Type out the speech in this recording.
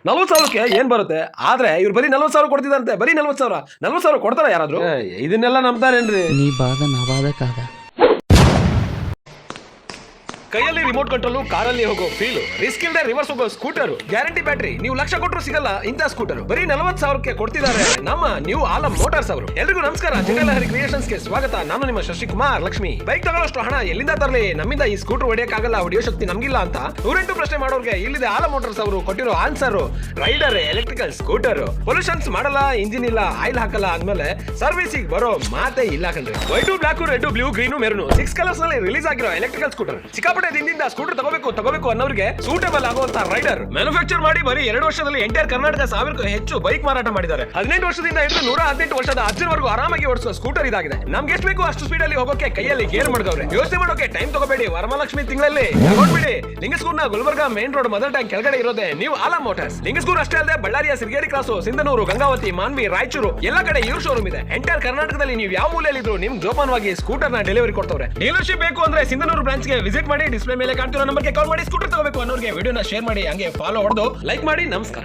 40,000ಕ್ಕೆ ಏನ್ ಬರುತ್ತೆ? ಆದ್ರೆ ಇವ್ರು ಬರೀ 40,000 ಕೊಡ್ತಿದಾರಂತೆ. ಬರೀ 40,000 ಕೊಡ್ತಾರ ಯಾರಾದ್ರೂ? ಇದನ್ನೆಲ್ಲ ನಂಬ್ತಾರೇನ್ರಿ? నీ బాధ నా బాధ కాదా? ಕೈಯಲ್ಲಿ ರಿಮೋಟ್ ಕಂಟ್ರೋಲ್, ಕಾರಲ್ಲಿ ಹೋಗೋ ಫೀಲ್, ರಿಸ್ಕ್ ಇಲ್ಲದೆ ರಿವರ್ಸ್ ಹೋಗೋ ಸ್ಕೂಟರ್, ಗ್ಯಾರಂಟಿ ಬ್ಯಾಟ್ರಿ, ನೀವು ಲಕ್ಷ ಕೊಟ್ಟರು ಸಿಗಲ್ಲ ಇಂಥ ಸ್ಕೂಟರ್. ಬರೀ 40,000ಕ್ಕೆ ಕೊಡ್ತಿದ್ದಾರೆ ನಮ್ಮ ನ್ಯೂ ಆಲಂ ಮೋಟಾರ್ಸ್ ಅವರು. ಎಲ್ರಿಗೂ ನಮಸ್ಕಾರ, ಜಗಲಹರಿ ಕ್ರಿಯೇಷನ್ಸ್ ಗೆ ಸ್ವಾಗತ. ನಾನು ನಿಮ್ಮ ಶಶಿಕುಮಾರ್ ಲಕ್ಷ್ಮಿ. ಬೈಕ್ ತಗೊಳ್ಳೋಷ್ಟು ಹಣ ಎಲ್ಲಿಂದ ತರಲಿ? ನಮ್ಮಿಂದ ಈ ಸ್ಕೂಟರ್ ಹೊಡೆಯಕ್ಕಾಗಲ್ಲ, ಹೊಡೆಯೋ ಶಕ್ತಿ ನಮ್ಗಿಲ್ಲ ಅಂತ 108 ಪ್ರಶ್ನೆ ಮಾಡೋರ್ಗೆ ಇಲ್ಲಿದೆ ಆಲಂ ಮೋಟಾರ್ಸ್ ಅವರು ಕೊಟ್ಟಿರೋ answer. Rider electrical scooter, pollutions ಮಾಡಲ್ಲ, ಇಂಜಿನ್ ಇಲ್ಲ, ಆಯಿಲ್ ಹಾಕಲ್ಲ ಅಂದ್ಮೇಲೆ ಸರ್ವಿಸಿಗೆ ಬರೋ ಮಾತೆ ಇಲ್ಲ ಕಣ್ರಿ. White, black, red, blue, green, maroon 6 colours ನಲ್ಲಿ ರಿಲೀಸ್ ಆಗಿರೋ ಎಲೆಕ್ಟ್ರಿಕಲ್ ಸ್ಕೂಟರ್. ಸಿಕ್ಕಾಪಟ್ಟೆ ದಿನದಿಂದ ಸ್ಕೂಟರ್ ತಗೋಬೇಕು ಅನ್ನೋರಿಗೆ ಸೂಟೇಬಲ್ ಆಗುವಂತ ರೈಡರ್. ಮ್ಯಾನುಫ್ಯಾಕ್ಚರ್ ಮಾಡಿ ಬರೀ 2 ವರ್ಷದಲ್ಲಿ ಎಂಟೈರ್ ಕರ್ನಾಟಕ 1000ಕ್ಕೂ ಹೆಚ್ಚು ಬೈಕ್ ಮಾರಾಟ ಮಾಡಿದ್ದಾರೆ. 18 ವರ್ಷದಿಂದ ಹಿಡಿದು 118 ವರ್ಷದ ಅಜ್ಜನವರೆಗೂ ಆರಾಮಾಗಿ ಓಡಿಸುವ ಸ್ಕೂಟರ್ ಇದಾಗಿದೆ. ನಮ್ಗೆ ಎಷ್ಟು ಬೇಕು ಅಷ್ಟು ಸ್ಪೀಡ್ ಅಲ್ಲಿ ಹೋಗೋಕೆ ಕೈಯಲ್ಲಿ ಗೇರ್ ಮಾಡ್ಗವ್ರೆ. ಯೋಚನೆ ಮಾಡೋಕೆ ಟೈಮ್ ತಗೋಬೇಡಿ. ವರಮಹಾಲಕ್ಷ್ಮಿ ತಿಂಗಳಲ್ಲಿ ನೋಡ್ಬಿಡಿ. ಲಿಂಗಸ್ಕೂರ್ನ ಗುಲ್ಬರ್ಗಾ ಮೇನ್ ರೋಡ್ ಮೊದಲ ಟ್ಯಾಂಕ್ ಕೆಳಗಡೆ ಇರೋದೆ ನೀವು ಆಲಂ ಮೋಟಾರ್ಸ್. ಲಿಂಗಸ್ಕೂರ್ ಅಷ್ಟೇ ಅಲ್ಲದೆ ಬಳ್ಳಾರಿಯ ಸಿರಿಗೇರಿ ಕ್ರಾಸು, ಸಿಂಧನೂರು, ಗಂಗಾವತಿ, ಮಾನ್ವಿ, ರಾಯಚೂರು ಎಲ್ಲ ಕಡೆ ಇವ್ರ ಶೋರೂಮ್ ಇದೆ. ಎಂಟೈರ್ ಕರ್ನಾಟಕದಲ್ಲಿ ನೀವು ಯಾವ ಮೂಲೆಯಲ್ಲಿ ಇದ್ರು ನಿಮ್ಗೆ ಜೋಪಾನವಾಗಿ ಸ್ಕೂಟರ್ ನ ಡೆಲಿವರಿ ಕೊಡ್ತವ್ರೆ. ಡೀಲರ್ಶಿಪ್ ಬೇಕು ಅಂದ್ರೆ ಸಿಂಧನೂರು ಬ್ರಾಂಚ್ ಗೆ ವಿಸಿಟ್ ಮಾಡಿ. ಡಿಸ್ಪ್ಲೇ ಮೇಲೆ ಕಾಣ್ತಿರೋ ನಂಬರ್ಗೆ ಕಾಲ್ ಮಾಡಿ. ಸ್ಕೂಟರ್ ತಗೋಬೇಕು ಅನ್ನೋರಿಗೆ ವಿಡಿಯೋನ ಶೇರ್ ಮಾಡಿ, ಹಂಗೆ ಫಾಲೋ ಹೊಡೆದು ಲೈಕ್ ಮಾಡಿ. ನಮಸ್ಕಾರ.